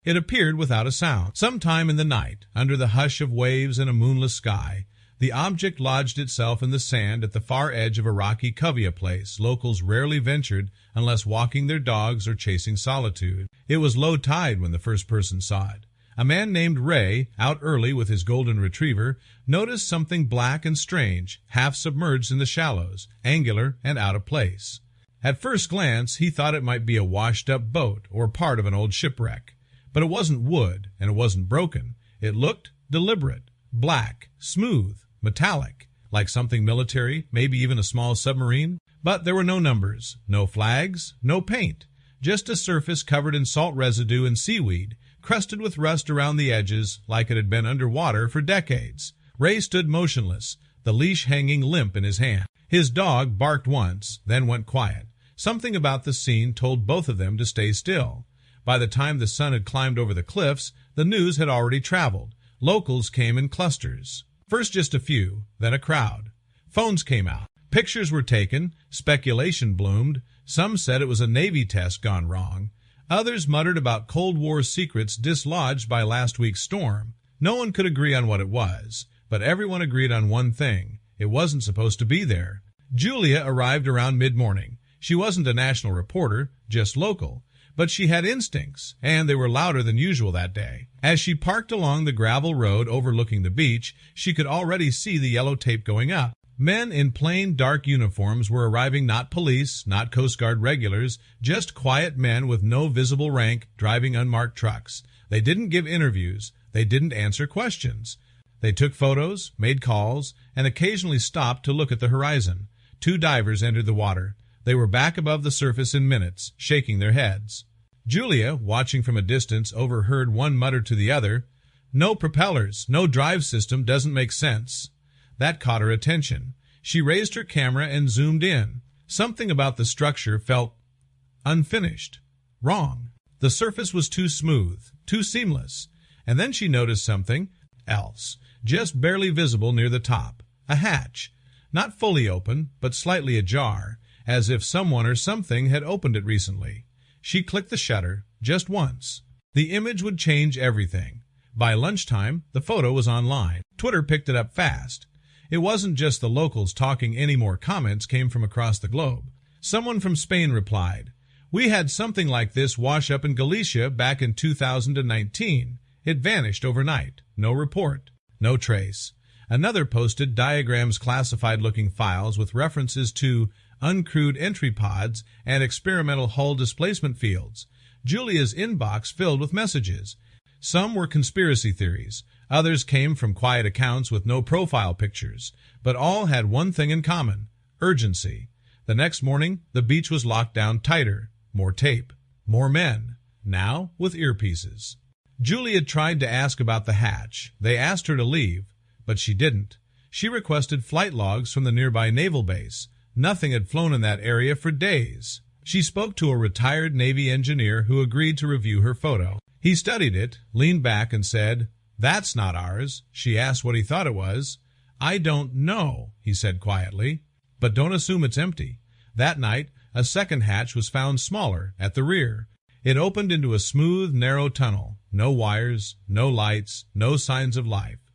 It appeared without a sound. Sometime in the night, under the hush of waves and a moonless sky, the object lodged itself in the sand at the far edge of a rocky covea place locals rarely ventured unless walking their dogs or chasing solitude. It was low tide when the first person saw it. A man named Ray, out early with his golden retriever, noticed something black and strange, half submerged in the shallows, angular and out of place. At first glance, he thought it might be a washed-up boat or part of an old shipwreck. But it wasn't wood, and it wasn't broken. It looked deliberate, black, smooth, metallic, like something military, maybe even a small submarine. But there were no numbers, no flags, no paint, just a surface covered in salt residue and seaweed, crusted with rust around the edges like it had been underwater for decades. Ray stood motionless, the leash hanging limp in his hand. His dog barked once, then went quiet. Something about the scene told both of them to stay still. By the time the sun had climbed over the cliffs, the news had already traveled. Locals came in clusters. First just a few, then a crowd. Phones came out. Pictures were taken. Speculation bloomed. Some said it was a Navy test gone wrong. Others muttered about Cold War secrets dislodged by last week's storm. No one could agree on what it was, but everyone agreed on one thing. It wasn't supposed to be there. Julia arrived around mid-morning. She wasn't a national reporter, just local. But she had instincts, and they were louder than usual that day. As she parked along the gravel road overlooking the beach, she could already see the yellow tape going up. Men in plain, dark uniforms were arriving, not police, not Coast Guard regulars, just quiet men with no visible rank driving unmarked trucks. They didn't give interviews. They didn't answer questions. They took photos, made calls, and occasionally stopped to look at the horizon. 2 divers entered the water. They were back above the surface in minutes, shaking their heads. Julia, watching from a distance, overheard one mutter to the other, "No propellers, no drive system, doesn't make sense." That caught her attention. She raised her camera and zoomed in. Something about the structure felt unfinished, wrong. The surface was too smooth, too seamless. And then she noticed something else, just barely visible near the top. A hatch, not fully open, but slightly ajar, as if someone or something had opened it recently. She clicked the shutter, just once. The image would change everything. By lunchtime, the photo was online. Twitter picked it up fast. It wasn't just the locals talking anymore. Comments came from across the globe. Someone from Spain replied, "We had something like this wash up in Galicia back in 2019. It vanished overnight. No report. No trace." Another posted diagrams, classified-looking files with references to uncrewed entry pods and experimental hull displacement fields. Julia's inbox filled with messages. Some were conspiracy theories. Others came from quiet accounts with no profile pictures. But all had one thing in common: urgency. The next morning, the beach was locked down tighter. More tape. More men. Now with earpieces. Julia tried to ask about the hatch. They asked her to leave, but she didn't. She requested flight logs from the nearby naval base. Nothing had flown in that area for days. She spoke to a retired Navy engineer who agreed to review her photo. He studied it, leaned back, and said, "That's not ours." She asked what he thought it was. "I don't know," he said quietly, "but don't assume it's empty." That night, a second hatch was found smaller, at the rear. It opened into a smooth, narrow tunnel. No wires, no lights, no signs of life.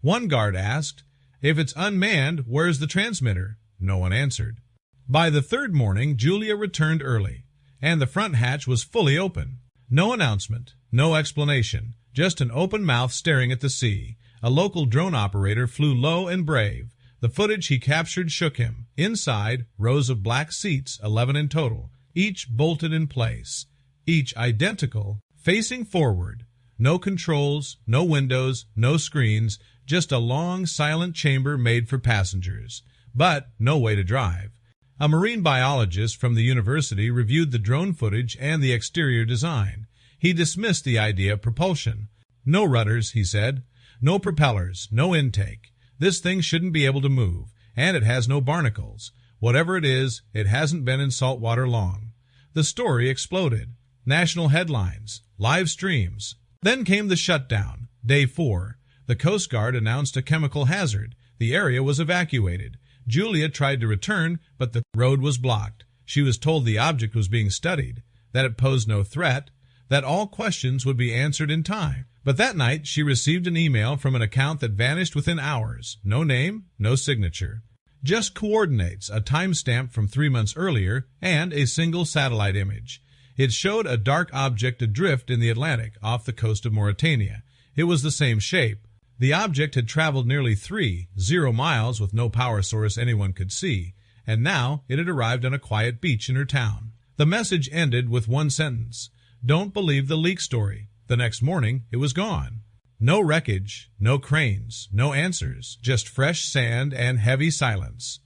One guard asked, "If it's unmanned, where's the transmitter?" No one answered. By the third morning, Julia returned early, and the front hatch was fully open. No announcement, no explanation, just an open mouth staring at the sea. A local drone operator flew low and brave. The footage he captured shook him. Inside, rows of black seats, 11 in total, each bolted in place, each identical, facing forward. No controls, no windows, no screens, just a long, silent chamber made for passengers. But no way to drive. A marine biologist from the university reviewed the drone footage and the exterior design. He dismissed the idea of propulsion. "No rudders," he said. "No propellers, no intake. This thing shouldn't be able to move, and it has no barnacles. Whatever it is, it hasn't been in salt water long." The story exploded. National headlines, live streams. Then came the shutdown. Day 4. The Coast Guard announced a chemical hazard. The area was evacuated. Julia tried to return, but the road was blocked. She was told the object was being studied, that it posed no threat, that all questions would be answered in time. But that night she received an email from an account that vanished within hours. No name, no signature. Just coordinates, a timestamp from 3 months earlier, and a single satellite image. It showed a dark object adrift in the Atlantic off the coast of Mauritania. It was the same shape. The object had traveled nearly 3 miles with no power source anyone could see, and now it had arrived on a quiet beach in her town. The message ended with one sentence: "Don't believe the leak story." The next morning, it was gone. No wreckage, no cranes, no answers, just fresh sand and heavy silence.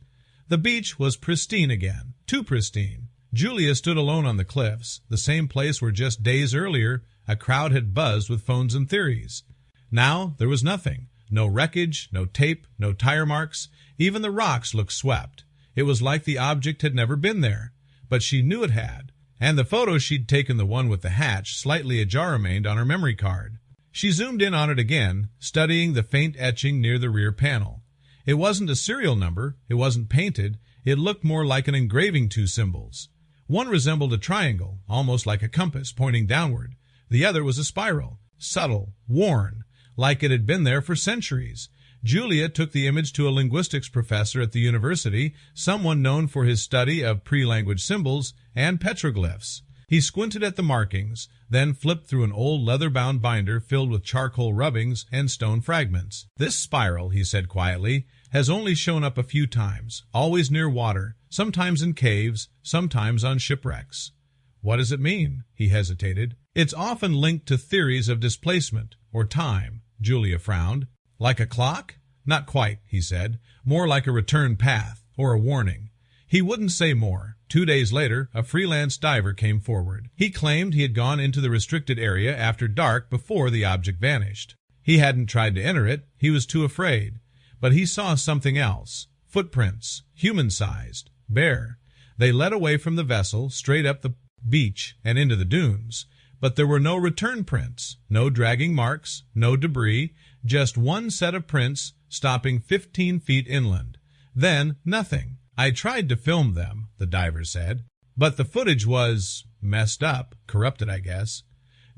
The beach was pristine again, too pristine. Julia stood alone on the cliffs, the same place where just days earlier a crowd had buzzed with phones and theories. Now there was nothing. No wreckage, no tape, no tire marks. Even the rocks looked swept. It was like the object had never been there. But she knew it had. And the photo she'd taken, the one with the hatch, slightly ajar, remained on her memory card. She zoomed in on it again, studying the faint etching near the rear panel. It wasn't a serial number. It wasn't painted. It looked more like an engraving, two symbols. One resembled a triangle, almost like a compass, pointing downward. The other was a spiral, subtle, worn, like it had been there for centuries. Julia took the image to a linguistics professor at the university, someone known for his study of pre-language symbols and petroglyphs. He squinted at the markings, then flipped through an old leather-bound binder filled with charcoal rubbings and stone fragments. "This spiral," he said quietly, "has only shown up a few times, always near water, sometimes in caves, sometimes on shipwrecks." "What does it mean?" He hesitated. "It's often linked to theories of displacement or time." Julia frowned. "Like a clock?" "Not quite," he said. "More like a return path or a warning." He wouldn't say more. 2 days later, a freelance diver came forward. He claimed he had gone into the restricted area after dark before the object vanished. He hadn't tried to enter it. He was too afraid. But he saw something else. Footprints, human-sized, bare. They led away from the vessel, straight up the beach and into the dunes. But there were no return prints, no dragging marks, no debris, just one set of prints stopping 15 feet inland. Then nothing. "I tried to film them," the diver said, "but the footage was messed up, corrupted, I guess."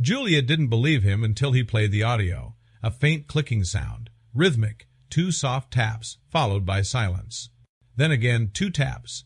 Julia didn't believe him until he played the audio. A faint clicking sound, rhythmic, 2 soft taps, followed by silence. Then again 2 taps,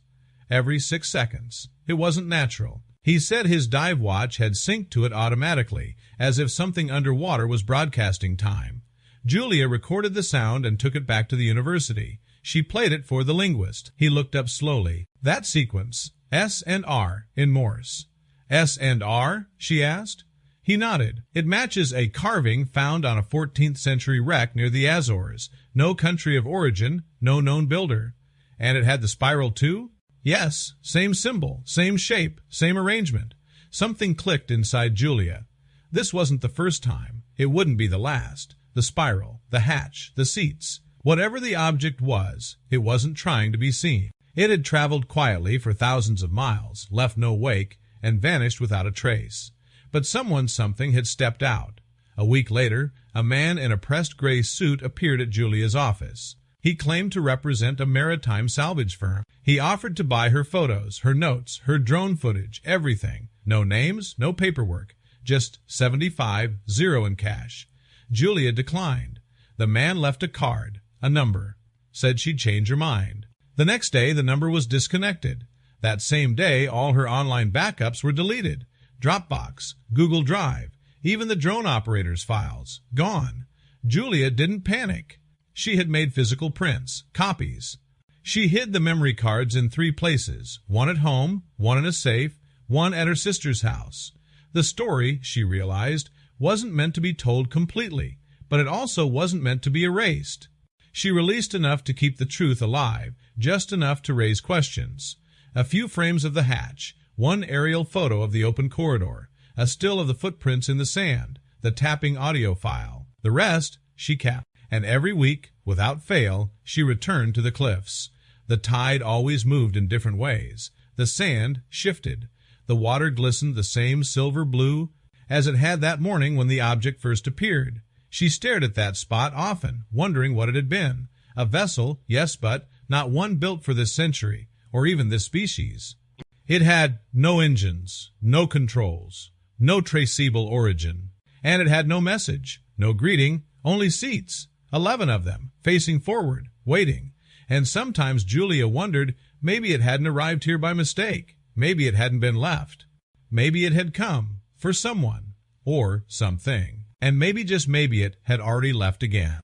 every 6 seconds. It wasn't natural. He said his dive watch had synced to it automatically, as if something underwater was broadcasting time. Julia recorded the sound and took it back to the university. She played it for the linguist. He looked up slowly. "That sequence, S and R, in Morse." "S and R?" she asked. He nodded. "It matches a carving found on a 14th century wreck near the Azores. No country of origin, no known builder." "And it had the spiral too?" "Yes, same symbol, same shape, same arrangement." Something clicked inside Julia. This wasn't the first time. It wouldn't be the last. The spiral, the hatch, the seats. Whatever the object was, it wasn't trying to be seen. It had traveled quietly for thousands of miles, left no wake, and vanished without a trace. But something had stepped out. A week later, a man in a pressed gray suit appeared at Julia's office. He claimed to represent a maritime salvage firm. He offered to buy her photos, her notes, her drone footage, everything. No names, no paperwork, just $75 in cash. Julia declined. The man left a card, a number, said she'd change her mind. The next day, the number was disconnected. That same day, all her online backups were deleted. Dropbox, Google Drive, even the drone operator's files, gone. Julia didn't panic. She had made physical prints, copies. She hid the memory cards in 3 places, one at home, one in a safe, one at her sister's house. The story, she realized, wasn't meant to be told completely, but it also wasn't meant to be erased. She released enough to keep the truth alive, just enough to raise questions. A few frames of the hatch, one aerial photo of the open corridor, a still of the footprints in the sand, the tapping audio file. The rest she kept, and every week, without fail, she returned to the cliffs. The tide always moved in different ways. The sand shifted. The water glistened the same silver blue as it had that morning when the object first appeared. She stared at that spot often, wondering what it had been. A vessel, yes, but not one built for this century, or even this species. It had no engines, no controls. no traceable origin. And it had no message, no greeting, only seats, 11 of them, facing forward, waiting. And sometimes Julia wondered maybe it hadn't arrived here by mistake. Maybe it hadn't been left. Maybe it had come for someone or something. And maybe, just maybe, it had already left again.